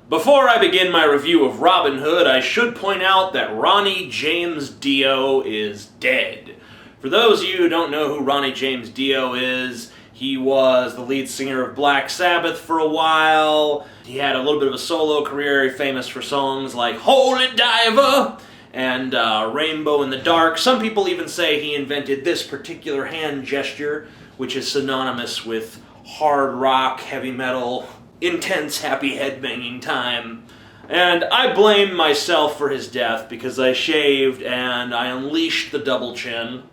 Before I begin my review of Robin Hood, I should point out that Ronnie James Dio is dead. For those of you who don't know who Ronnie James Dio is, he was the lead singer of Black Sabbath for a while. He had a little bit of a solo career, famous for songs like Holy Diver and Rainbow in the Dark. Some people even say he invented this particular hand gesture, which is synonymous with hard rock, heavy metal, intense happy headbanging time. And I blame myself for his death because I shaved and I unleashed the double chin.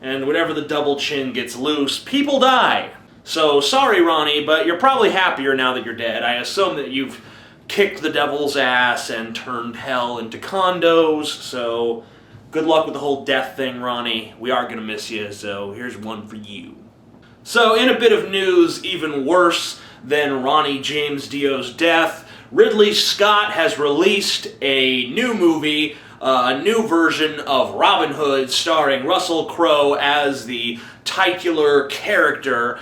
And whenever the double chin gets loose, people die. So sorry, Ronnie, but you're probably happier now that you're dead. I assume that you've kicked the devil's ass and turned hell into condos, so good luck with the whole death thing, Ronnie. We are gonna miss you, so here's one for you. So, in a bit of news even worse than Ronnie James Dio's death, Ridley Scott has released a new movie, a new version of Robin Hood, starring Russell Crowe as the titular character.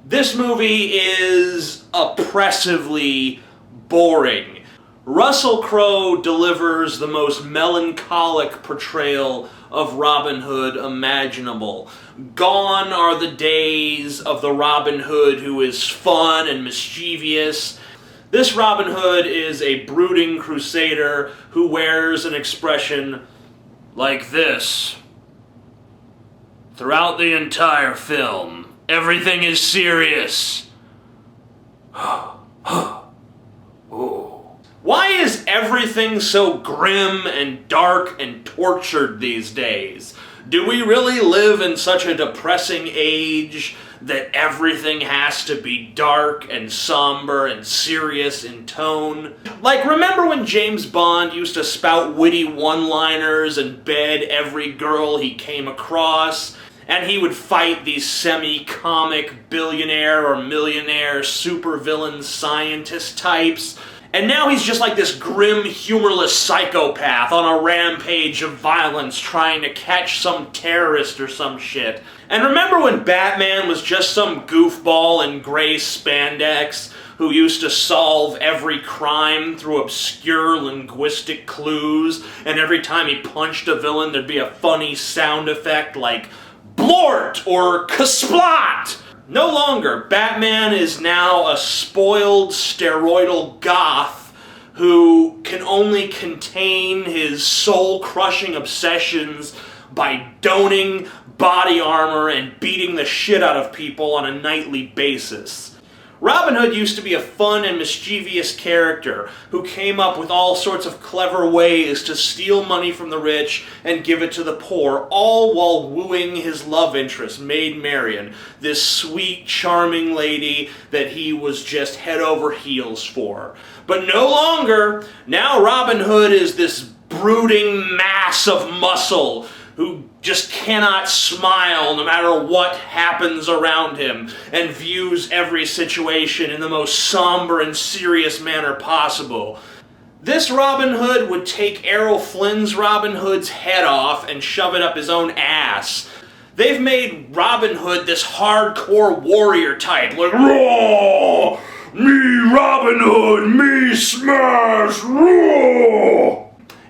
This movie is oppressively boring. Russell Crowe delivers the most melancholic portrayal of Robin Hood imaginable. Gone are the days of the Robin Hood who is fun and mischievous. This Robin Hood is a brooding crusader who wears an expression like this. Throughout the entire film, everything is serious. Why is everything so grim and dark and tortured these days? Do we really live in such a depressing age that everything has to be dark and somber and serious in tone? Like, remember when James Bond used to spout witty one-liners and bed every girl he came across? And he would fight these semi-comic billionaire or millionaire supervillain scientist types? And now he's just like this grim, humorless psychopath on a rampage of violence trying to catch some terrorist or some shit. And remember when Batman was just some goofball in gray spandex who used to solve every crime through obscure linguistic clues, and every time he punched a villain there'd be a funny sound effect like blort or kasplot? No longer. Batman is now a spoiled, steroidal goth who can only contain his soul-crushing obsessions by donning body armor and beating the shit out of people on a nightly basis. Robin Hood used to be a fun and mischievous character who came up with all sorts of clever ways to steal money from the rich and give it to the poor, all while wooing his love interest, Maid Marian, this sweet, charming lady that he was just head over heels for. But no longer. Now Robin Hood is this brooding mass of muscle who just cannot smile no matter what happens around him, and views every situation in the most somber and serious manner possible. This Robin Hood would take Errol Flynn's Robin Hood's head off and shove it up his own ass. They've made Robin Hood this hardcore warrior type, like, raw, me Robin Hood, me smash, raw.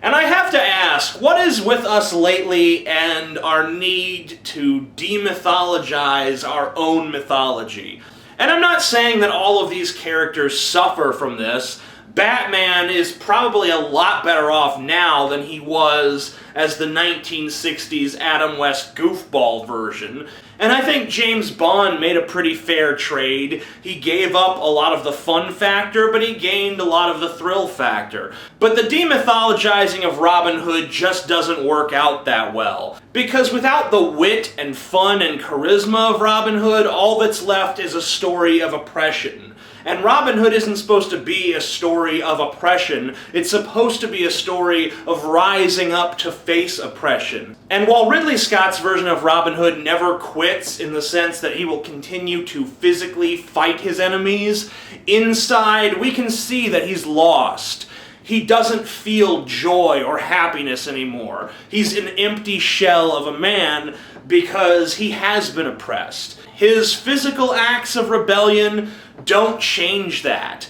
And I have to ask, what is with us lately and our need to demythologize our own mythology? And I'm not saying that all of these characters suffer from this. Batman is probably a lot better off now than he was as the 1960s Adam West goofball version. And I think James Bond made a pretty fair trade. He gave up a lot of the fun factor, but he gained a lot of the thrill factor. But the demythologizing of Robin Hood just doesn't work out that well. Because without the wit and fun and charisma of Robin Hood, all that's left is a story of oppression. And Robin Hood isn't supposed to be a story of oppression. It's supposed to be a story of rising up to face oppression. And while Ridley Scott's version of Robin Hood never quits in the sense that he will continue to physically fight his enemies, inside we can see that he's lost. He doesn't feel joy or happiness anymore. He's an empty shell of a man because he has been oppressed. His physical acts of rebellion don't change that.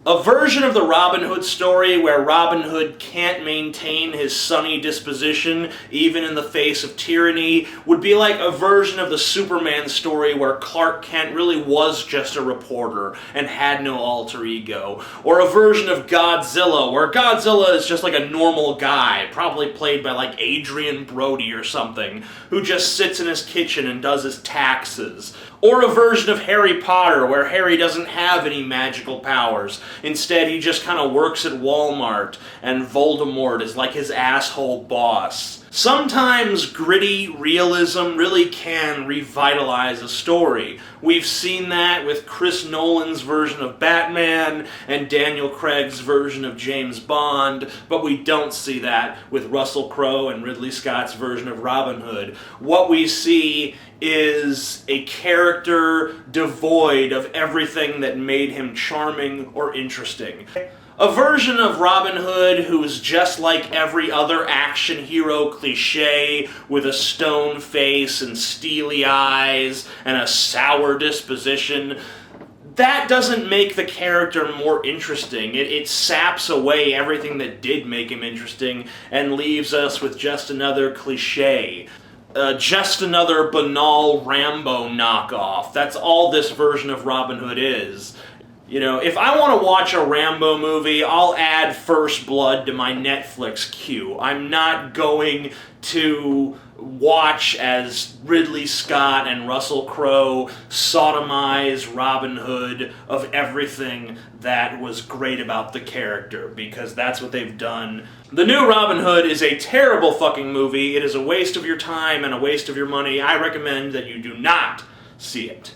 A version of the Robin Hood story where Robin Hood can't maintain his sunny disposition even in the face of tyranny would be like a version of the Superman story where Clark Kent really was just a reporter and had no alter ego. Or a version of Godzilla where Godzilla is just like a normal guy, probably played by like Adrian Brody or something, who just sits in his kitchen and does his taxes. Or a version of Harry Potter where Harry doesn't have any magical powers. Instead, he just kind of works at Walmart, and Voldemort is like his asshole boss. Sometimes gritty realism really can revitalize a story. We've seen that with Chris Nolan's version of Batman and Daniel Craig's version of James Bond, but we don't see that with Russell Crowe and Ridley Scott's version of Robin Hood. What we see is a character devoid of everything that made him charming or interesting. A version of Robin Hood who is just like every other action hero cliché with a stone face and steely eyes and a sour disposition. That doesn't make the character more interesting. It saps away everything that did make him interesting and leaves us with just another cliché. Just another banal Rambo knockoff. That's all this version of Robin Hood is. You know, if I want to watch a Rambo movie, I'll add First Blood to my Netflix queue. I'm not going to watch as Ridley Scott and Russell Crowe sodomize Robin Hood of everything that was great about the character, because that's what they've done. The new Robin Hood is a terrible fucking movie. It is a waste of your time and a waste of your money. I recommend that you do not see it.